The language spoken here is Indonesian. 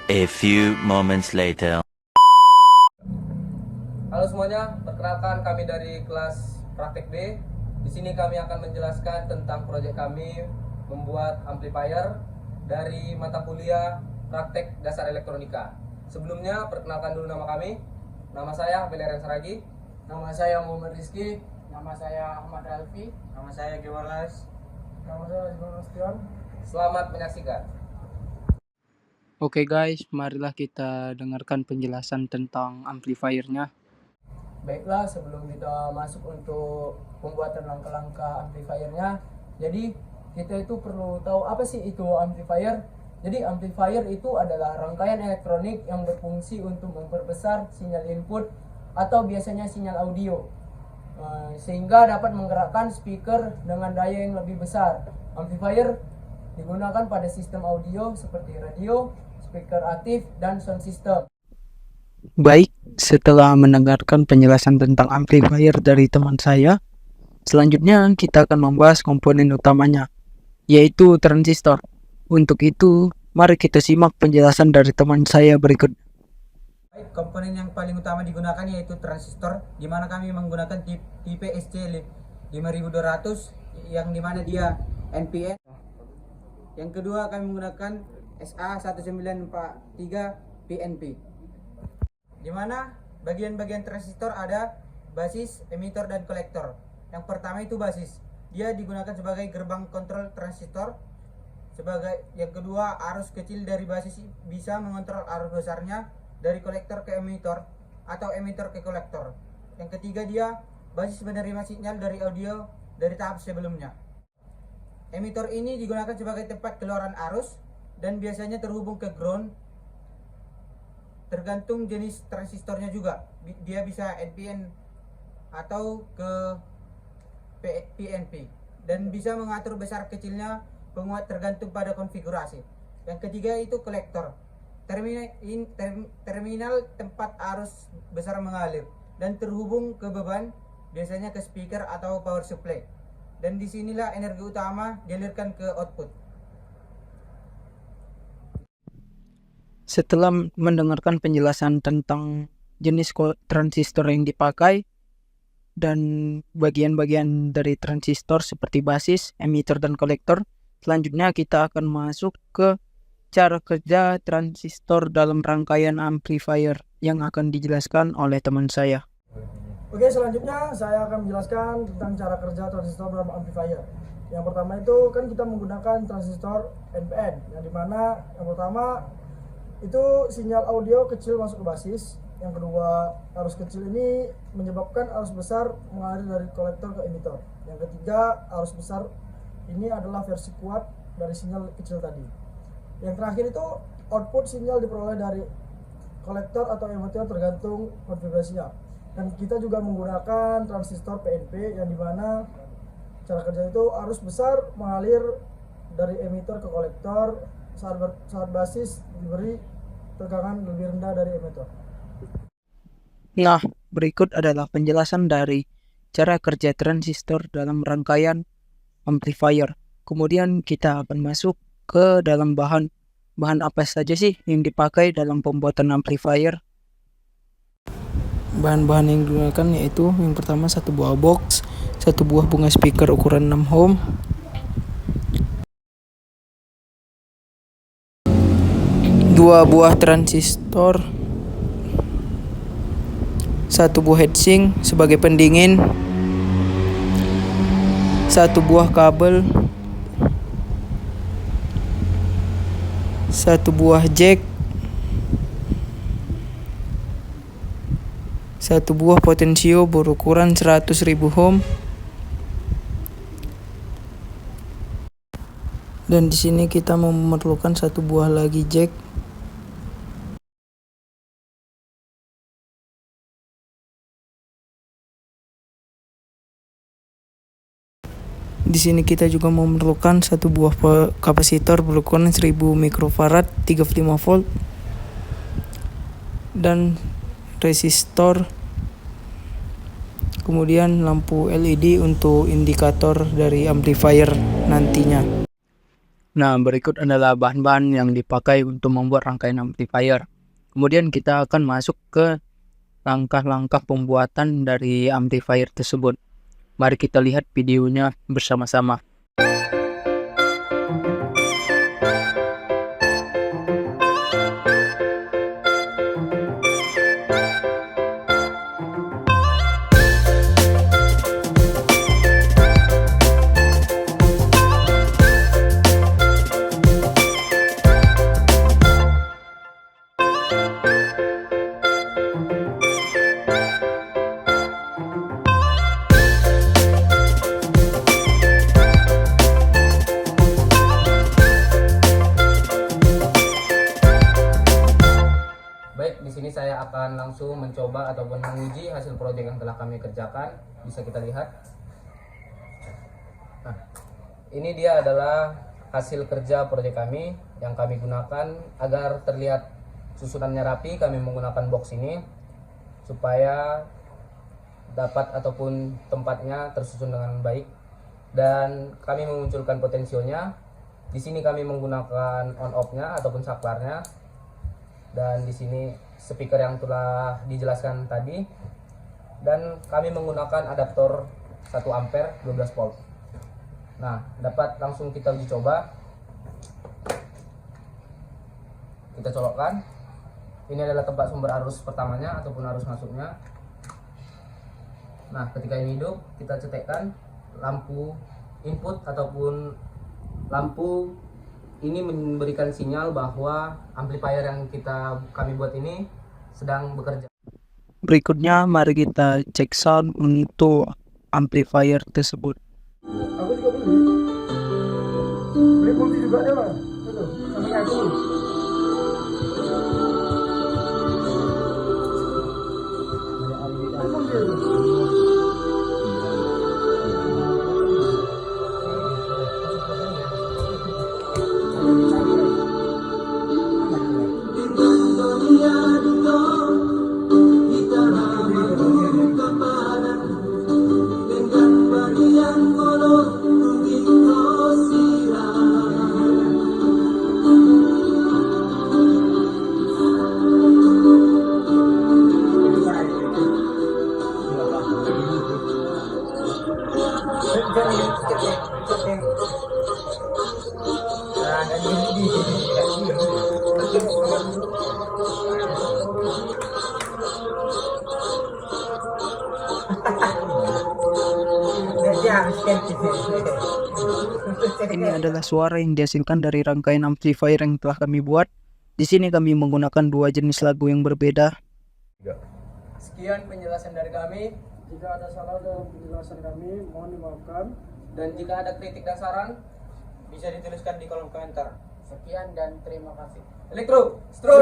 A few moments later. Halo semuanya, perkenalkan kami dari kelas Praktek B. Di sini kami akan menjelaskan tentang proyek kami membuat amplifier dari mata kuliah Praktek Dasar Elektronika. Sebelumnya, perkenalkan dulu nama kami. Nama saya Valerian Saragi. Nama saya Muhammad Rizky. Nama saya Ahmad Alfi. Nama saya Gewalas. Nama saya Azman Astion. Selamat menyaksikan. Oke guys, marilah kita dengarkan penjelasan tentang amplifiernya. Baiklah, sebelum kita masuk untuk pembuatan langkah-langkah amplifiernya, jadi kita itu perlu tahu apa sih itu amplifier. Jadi amplifier itu adalah rangkaian elektronik yang berfungsi untuk memperbesar sinyal input atau biasanya sinyal audio, sehingga dapat menggerakkan speaker dengan daya yang lebih besar. Amplifier digunakan pada sistem audio seperti radio, speaker aktif, dan sound system. Baik, setelah mendengarkan penjelasan tentang amplifier dari teman saya, selanjutnya kita akan membahas komponen utamanya, yaitu transistor. Untuk itu, mari kita simak penjelasan dari teman saya berikut. Baik, komponen yang paling utama digunakan yaitu transistor, di mana kami menggunakan tipe SC 5200 yang dimana dia NPN. Yang kedua kami menggunakan SA 1943 PNP, di mana bagian-bagian transistor ada basis, emitor, dan kolektor. Yang pertama itu basis, dia digunakan sebagai gerbang kontrol transistor. Yang kedua, arus kecil dari basis bisa mengontrol arus besarnya dari kolektor ke emitor atau emitor ke kolektor. Yang ketiga, dia basis menerima sinyal dari audio dari tahap sebelumnya. Emitor ini digunakan sebagai tempat keluaran arus dan biasanya terhubung ke ground. Tergantung jenis transistornya juga, dia bisa NPN atau ke PNP, dan bisa mengatur besar kecilnya penguat tergantung pada konfigurasi. Yang ketiga itu kolektor, terminal tempat arus besar mengalir dan terhubung ke beban, biasanya ke speaker atau power supply, dan disinilah energi utama dialirkan ke output. Setelah mendengarkan penjelasan tentang jenis transistor yang dipakai dan bagian-bagian dari transistor seperti basis, emitter, dan kolektor, selanjutnya kita akan masuk ke cara kerja transistor dalam rangkaian amplifier yang akan dijelaskan oleh teman saya. Oke, selanjutnya saya akan menjelaskan tentang cara kerja transistor dalam amplifier. Yang pertama itu kan kita menggunakan transistor NPN, yang dimana yang pertama itu sinyal audio kecil masuk ke basis. Yang kedua, arus kecil ini menyebabkan arus besar mengalir dari kolektor ke emitor. Yang ketiga, arus besar ini adalah versi kuat dari sinyal kecil tadi. Yang terakhir itu output sinyal diperoleh dari kolektor atau emitor tergantung konfigurasinya. Dan kita juga menggunakan transistor PNP, yang dimana cara kerja itu arus besar mengalir dari emitor ke kolektor saat basis diberi tegangan lebih rendah dari emitor. Nah, berikut adalah penjelasan dari cara kerja transistor dalam rangkaian amplifier. Kemudian kita akan masuk ke dalam bahan apa saja sih yang dipakai dalam pembuatan amplifier. Bahan-bahan yang digunakan yaitu yang pertama satu buah box, satu buah bunga speaker ukuran 6 ohm, dua buah transistor, satu buah heatsink sebagai pendingin, satu buah kabel, satu buah jack, satu buah potensio berukuran 100.000 ohm, dan di sini kita memerlukan satu buah lagi jack. Di sini kita juga memerlukan satu buah kapasitor berukuran 1000 mikrofarad 35 volt dan resistor, kemudian lampu LED untuk indikator dari amplifier nantinya. Nah, berikut adalah bahan-bahan yang dipakai untuk membuat rangkaian amplifier. Kemudian kita akan masuk ke langkah-langkah pembuatan dari amplifier tersebut. Mari kita lihat videonya bersama-sama. Baik, di sini saya akan langsung mencoba ataupun menguji hasil proyek yang telah kami kerjakan. Bisa kita lihat. Nah, ini dia adalah hasil kerja proyek kami yang kami gunakan agar terlihat susunannya rapi. Kami menggunakan box ini supaya dapat ataupun tempatnya tersusun dengan baik, dan kami memunculkan potensionya. Di sini kami menggunakan on off-nya ataupun saklarnya. Dan di sini speaker yang telah dijelaskan tadi, dan kami menggunakan adaptor 1 ampere 12 volt. Nah, dapat langsung kita uji coba. Kita colokkan. Ini adalah tempat sumber arus pertamanya ataupun arus masuknya. Nah, ketika ini hidup, kita cetekkan lampu input ataupun lampu ini memberikan sinyal bahwa amplifier yang kami buat ini sedang bekerja. Berikutnya mari kita cek sound untuk amplifier tersebut. Aku juga beli. Beli multi juga ada, Mas. Itu, sama kayak aku. Beli multi itu. Ini adalah suara yang dihasilkan dari rangkaian amplifier yang telah kami buat. Di sini kami menggunakan 2 jenis lagu yang berbeda. Sekian penjelasan dari kami. Jika ada salah dalam penjelasan kami, mohon dimaafkan. Dan jika ada kritik dan saran, Bisa dituliskan di kolom komentar. sekian dan terima kasih. Elektro, Stro,